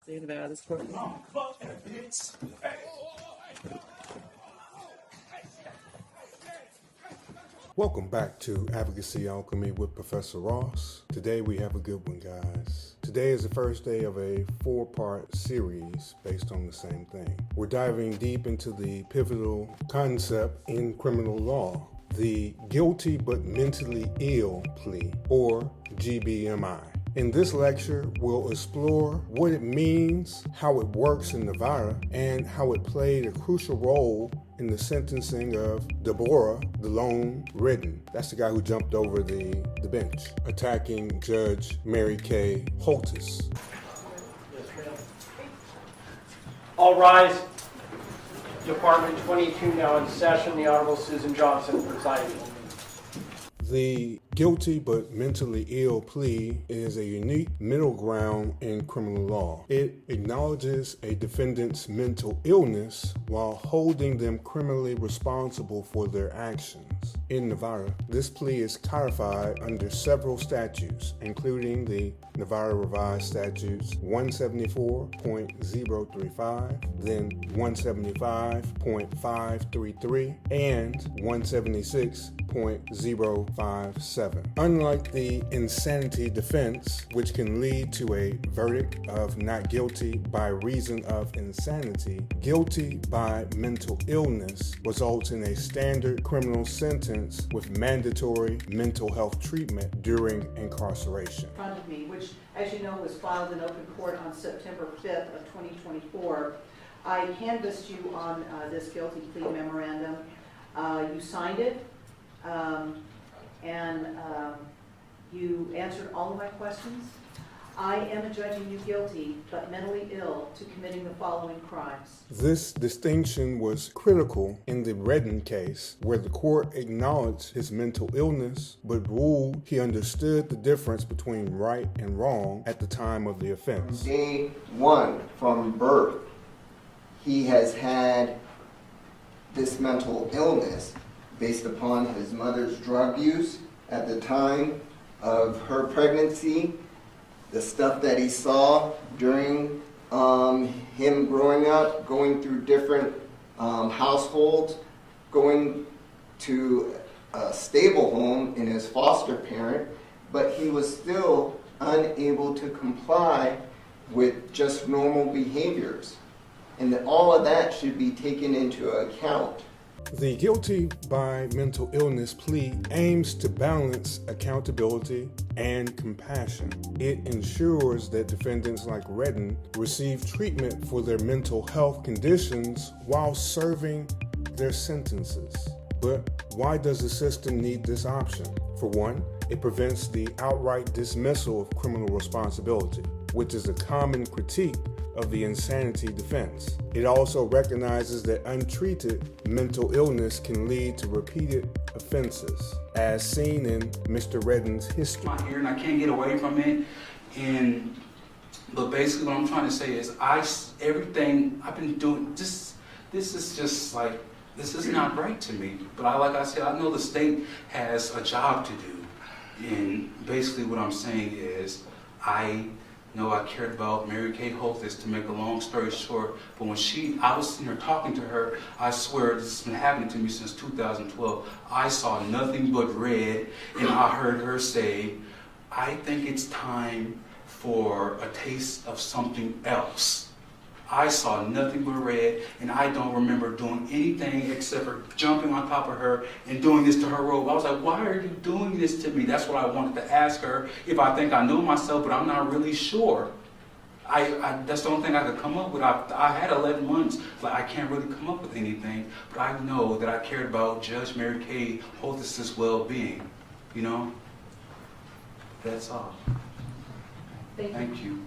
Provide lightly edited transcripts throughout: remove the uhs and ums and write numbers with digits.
Get out of this courtroom. Welcome back to Advocacy Alchemy with Professor Ross. Today we have a good one, guys. Today is the first day of a 4-part series based on the same thing. We're diving deep into the pivotal concept in criminal law, the guilty but mentally ill plea, or GBMI. In this lecture, we'll explore what it means, how it works in Nevada, and how it played a crucial role in the sentencing of Deobra Delone Redden. That's the guy who jumped over the bench, attacking Judge Mary Kay Holtis. All rise. Department 22 now in session. The Honorable Susan Johnson presiding. The guilty but mentally ill plea is a unique middle ground in criminal law. It acknowledges a defendant's mental illness while holding them criminally responsible for their actions. In Nevada, this plea is codified under several statutes, including the Nevada Revised Statutes 174.035, then 175.533, and 176.057. Unlike the insanity defense, which can lead to a verdict of not guilty by reason of insanity, guilty by mental illness results in a standard criminal sentence with mandatory mental health treatment during incarceration. In front of me, which, as you know, was filed in open court on September 5th of 2024. I canvassed you on this guilty plea memorandum. You signed it, and you answered all of my questions. I am adjudging you guilty, but mentally ill, to committing the following crimes. This distinction was critical in the Redden case, where the court acknowledged his mental illness, but ruled he understood the difference between right and wrong at the time of the offense. Day one, from birth, he has had this mental illness based upon his mother's drug use at the time of her pregnancy, the stuff that he saw during him growing up, going through different households, going to a stable home in his foster parent, but he was still unable to comply with just normal behaviors. And that all of that should be taken into account. The guilty by mental illness plea aims to balance accountability and compassion. It ensures that defendants like Redden receive treatment for their mental health conditions while serving their sentences. But why does the system need this option? For one, it prevents the outright dismissal of criminal responsibility, which is a common critique of the insanity defense. It also recognizes that untreated mental illness can lead to repeated offenses, as seen in Mr. Redden's history. My ear and I can't get away from it. But basically what I'm trying to say is everything I've been doing, this is just like, this is not right to me. But like I said, I know the state has a job to do. And basically what I'm saying is, I cared about Mary Kay Holtis, to make a long story short, but when I was sitting here talking to her, I swear this has been happening to me since 2012. I saw nothing but red, and I heard her say, I think it's time for a taste of something else. I saw nothing but red, and I don't remember doing anything except for jumping on top of her and doing this to her robe. I was like, why are you doing this to me? That's what I wanted to ask her, if I think I know myself, but I'm not really sure. That's the only thing I could come up with. I had 11 months, like I can't really come up with anything, but I know that I cared about Judge Mary Kay Holtis' well-being, That's all. Thank you.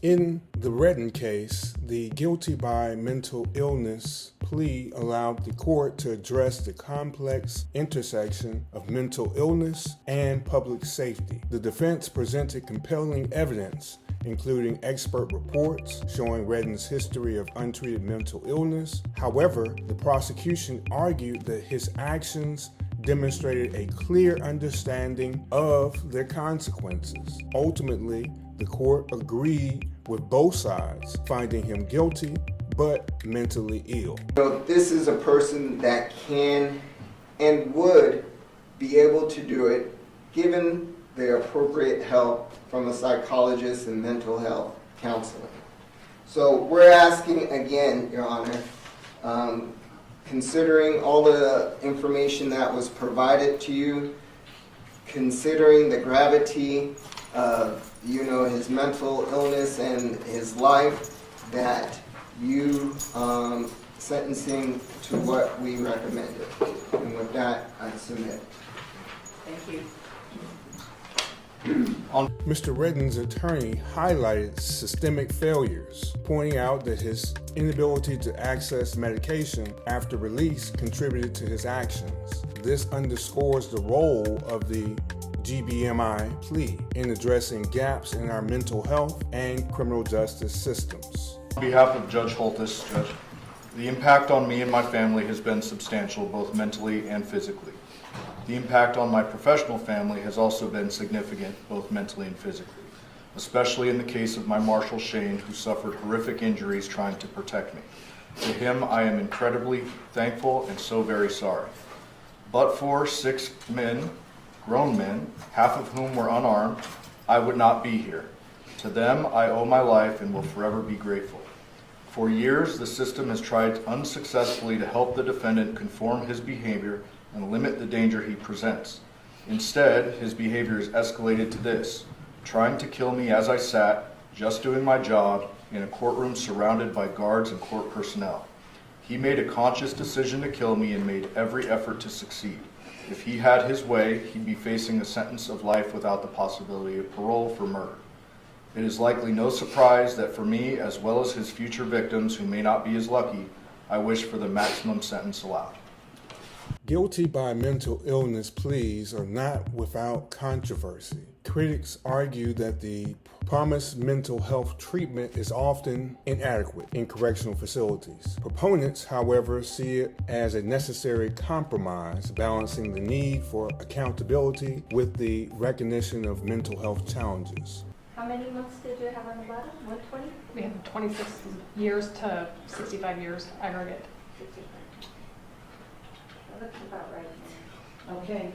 In the Redden case, the guilty by mental illness plea allowed the court to address the complex intersection of mental illness and public safety. The defense presented compelling evidence, including expert reports showing Redden's history of untreated mental illness. However, the prosecution argued that his actions demonstrated a clear understanding of their consequences. Ultimately, the court agreed with both sides, finding him guilty but mentally ill. So this is a person that can and would be able to do it given the appropriate help from a psychologist and mental health counseling. So we're asking again, Your Honor, considering all the information that was provided to you, considering the gravity of, his mental illness and his life, that you sentencing to what we recommended. And with that, I submit. Thank you. Mr. Redden's attorney highlighted systemic failures, pointing out that his inability to access medication after release contributed to his actions. This underscores the role of the GBMI plea in addressing gaps in our mental health and criminal justice systems. On behalf of Judge Holtis, Judge, the impact on me and my family has been substantial, both mentally and physically. The impact on my professional family has also been significant, both mentally and physically, especially in the case of my Marshal Shane, who suffered horrific injuries trying to protect me. To him, I am incredibly thankful and so very sorry. But for 6 men, grown men, half of whom were unarmed, I would not be here. To them, I owe my life and will forever be grateful. For years, the system has tried unsuccessfully to help the defendant conform his behavior and limit the danger he presents. Instead, his behavior has escalated to this: trying to kill me as I sat, just doing my job, in a courtroom surrounded by guards and court personnel. He made a conscious decision to kill me and made every effort to succeed. If he had his way, he'd be facing a sentence of life without the possibility of parole for murder. It is likely no surprise that for me, as well as his future victims who may not be as lucky, I wish for the maximum sentence allowed. Guilty by mental illness pleas are not without controversy. Critics argue that the promised mental health treatment is often inadequate in correctional facilities. Proponents, however, see it as a necessary compromise, balancing the need for accountability with the recognition of mental health challenges. How many months did you have on the bottom? 120? We have 26 years to 65 years aggregate. 65. That looks about right. Okay.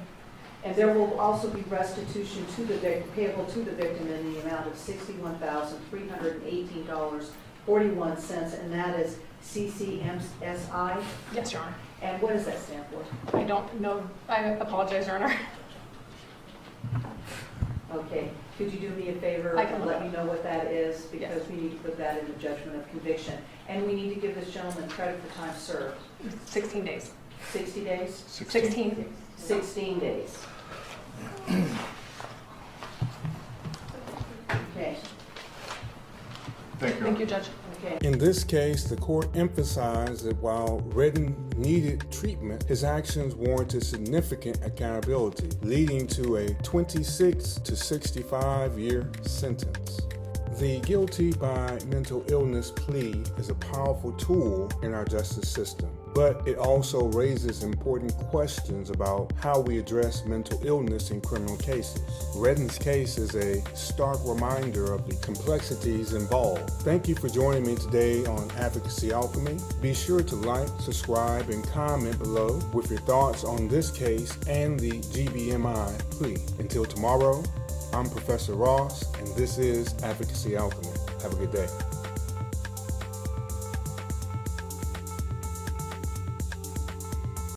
And there will also be restitution to the victim, payable to the victim in the amount of $61,318.41, and that is CCMSI. Yes, Your Honor. And what does that stand for? I don't know. I apologize, Your Honor. Okay. Could you do me a favor I can and look let me know what that is? Because Yes. we need to put that in the judgment of conviction. And we need to give this gentleman credit for time served. 16 days. 60 days? 16. 16 days. Okay. Thank you. Thank you, Judge. Okay. In this case, the court emphasized that while Redden needed treatment, his actions warranted significant accountability, leading to a 26 to 65-year sentence. The guilty by mental illness plea is a powerful tool in our justice system, but it also raises important questions about how we address mental illness in criminal cases. Redden's case is a stark reminder of the complexities involved. Thank you for joining me today on Advocacy Alchemy. Be sure to like, subscribe, and comment below with your thoughts on this case and the GBMI plea. Until tomorrow, I'm Professor Ross, and this is Advocacy Alchemy. Have a good day.